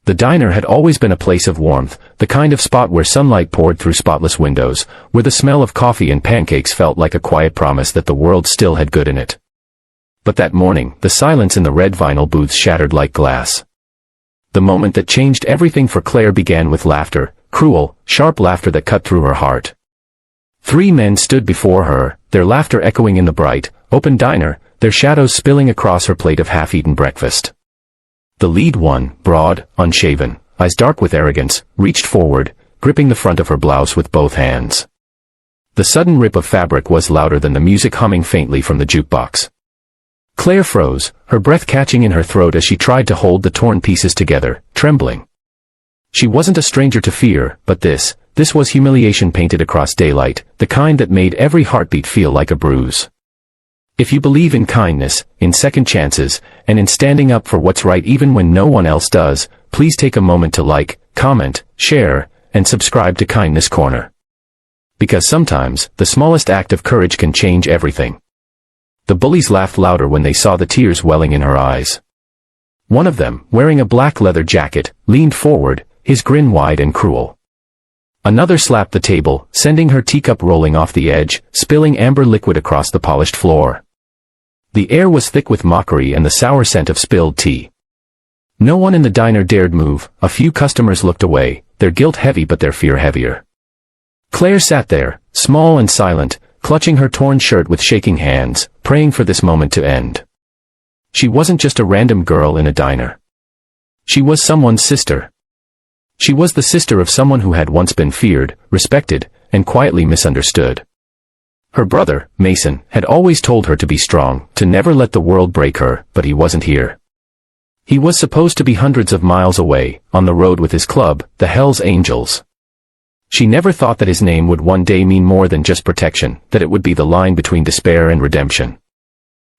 The diner had always been a place of warmth, the kind of spot where sunlight poured through spotless windows, where the smell of coffee and pancakes felt like a quiet promise that the world still had good in it. But that morning, the silence in the red vinyl booths shattered like glass. The moment that changed everything for Claire began with laughter, cruel, sharp laughter that cut through her heart. 3 men stood before her, their laughter echoing in the bright, open diner, their shadows spilling across her plate of half-eaten breakfast. The lead one, broad, unshaven, eyes dark with arrogance, reached forward, gripping the front of her blouse with both hands. The sudden rip of fabric was louder than the music humming faintly from the jukebox. Claire froze, her breath catching in her throat as she tried to hold the torn pieces together, trembling. She wasn't a stranger to fear, but this was humiliation painted across daylight, the kind that made every heartbeat feel like a bruise. If you believe in kindness, in second chances, and in standing up for what's right even when no one else does, please take a moment to like, comment, share, and subscribe to Kindness Corner. Because sometimes, the smallest act of courage can change everything. The bullies laughed louder when they saw the tears welling in her eyes. One of them, wearing a black leather jacket, leaned forward, his grin wide and cruel. Another slapped the table, sending her teacup rolling off the edge, spilling amber liquid across the polished floor. The air was thick with mockery and the sour scent of spilled tea. No one in the diner dared move, a few customers looked away, their guilt heavy but their fear heavier. Claire sat there, small and silent, clutching her torn shirt with shaking hands, praying for this moment to end. She wasn't just a random girl in a diner. She was someone's sister. She was the sister of someone who had once been feared, respected, and quietly misunderstood. Her brother, Mason, had always told her to be strong, to never let the world break her, but he wasn't here. He was supposed to be hundreds of miles away, on the road with his club, the Hells Angels. She never thought that his name would one day mean more than just protection, that it would be the line between despair and redemption.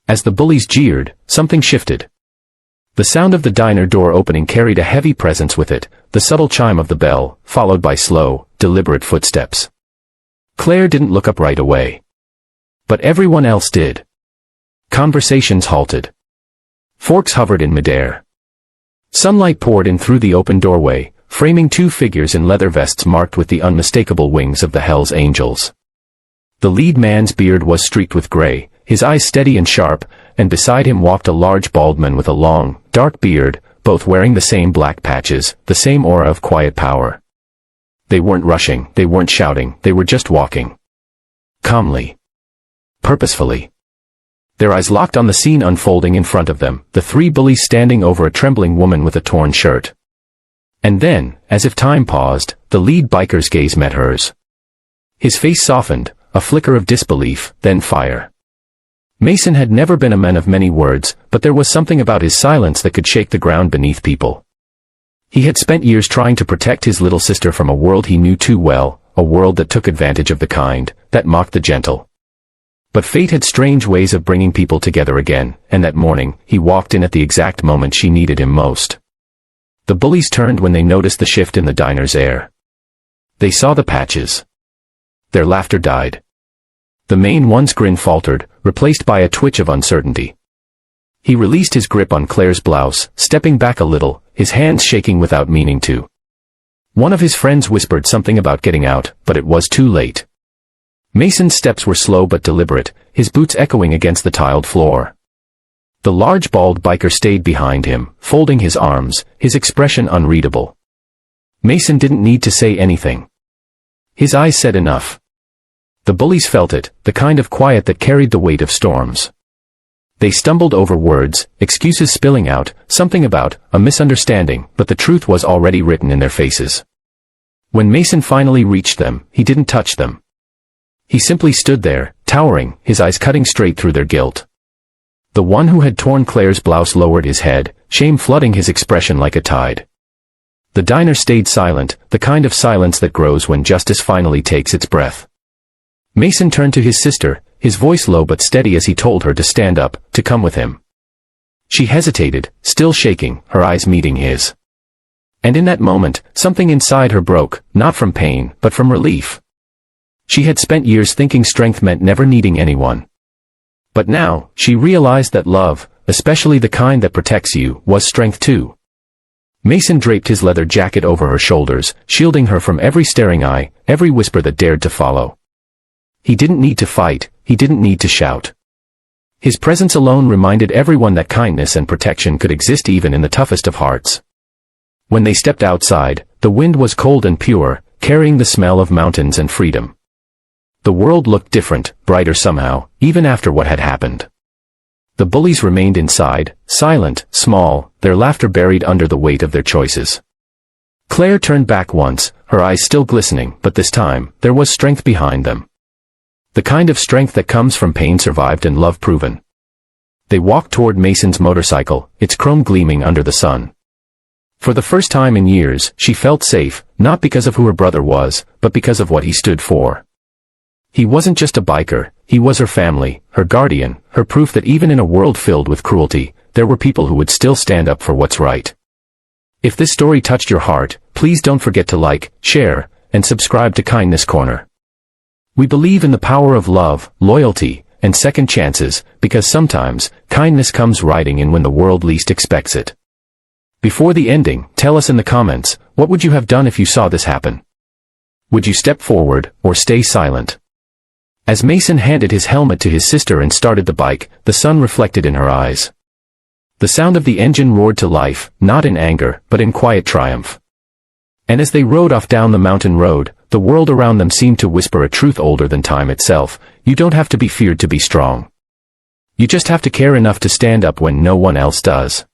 As the bullies jeered, something shifted. The sound of the diner door opening carried a heavy presence with it, the subtle chime of the bell, followed by slow, deliberate footsteps. Claire didn't look up right away. But everyone else did. Conversations halted. Forks hovered in midair. Sunlight poured in through the open doorway, framing 2 figures in leather vests marked with the unmistakable wings of the Hells Angels. The lead man's beard was streaked with gray, his eyes steady and sharp, and beside him walked a large bald man with a long, dark beard, both wearing the same black patches, the same aura of quiet power. They weren't rushing, they weren't shouting, they were just walking. Calmly. Purposefully. Their eyes locked on the scene unfolding in front of them, the 3 bullies standing over a trembling woman with a torn shirt. And then, as if time paused, the lead biker's gaze met hers. His face softened, a flicker of disbelief, then fire. Mason had never been a man of many words, but there was something about his silence that could shake the ground beneath people. He had spent years trying to protect his little sister from a world he knew too well, a world that took advantage of the kind, that mocked the gentle. But fate had strange ways of bringing people together again, and that morning, he walked in at the exact moment she needed him most. The bullies turned when they noticed the shift in the diner's air. They saw the patches. Their laughter died. The main one's grin faltered, replaced by a twitch of uncertainty. He released his grip on Claire's blouse, stepping back a little, his hands shaking without meaning to. One of his friends whispered something about getting out, but it was too late. Mason's steps were slow but deliberate, his boots echoing against the tiled floor. The large bald biker stayed behind him, folding his arms, his expression unreadable. Mason didn't need to say anything. His eyes said enough. The bullies felt it, the kind of quiet that carried the weight of storms. They stumbled over words, excuses spilling out, something about a misunderstanding, but the truth was already written in their faces. When Mason finally reached them, he didn't touch them. He simply stood there, towering, his eyes cutting straight through their guilt. The one who had torn Claire's blouse lowered his head, shame flooding his expression like a tide. The diner stayed silent, the kind of silence that grows when justice finally takes its breath. Mason turned to his sister, his voice low but steady as he told her to stand up, to come with him. She hesitated, still shaking, her eyes meeting his. And in that moment, something inside her broke, not from pain, but from relief. She had spent years thinking strength meant never needing anyone. But now, she realized that love, especially the kind that protects you, was strength too. Mason draped his leather jacket over her shoulders, shielding her from every staring eye, every whisper that dared to follow. He didn't need to fight, he didn't need to shout. His presence alone reminded everyone that kindness and protection could exist even in the toughest of hearts. When they stepped outside, the wind was cold and pure, carrying the smell of mountains and freedom. The world looked different, brighter somehow, even after what had happened. The bullies remained inside, silent, small, their laughter buried under the weight of their choices. Claire turned back once, her eyes still glistening, but this time, there was strength behind them. The kind of strength that comes from pain survived and love proven. They walked toward Mason's motorcycle, its chrome gleaming under the sun. For the first time in years, she felt safe, not because of who her brother was, but because of what he stood for. He wasn't just a biker, he was her family, her guardian, her proof that even in a world filled with cruelty, there were people who would still stand up for what's right. If this story touched your heart, please don't forget to like, share, and subscribe to Kindness Corner. We believe in the power of love, loyalty, and second chances, because sometimes, kindness comes riding in when the world least expects it. Before the ending, tell us in the comments, what would you have done if you saw this happen? Would you step forward, or stay silent? As Mason handed his helmet to his sister and started the bike, the sun reflected in her eyes. The sound of the engine roared to life, not in anger, but in quiet triumph. And as they rode off down the mountain road, the world around them seemed to whisper a truth older than time itself: you don't have to be feared to be strong. You just have to care enough to stand up when no one else does.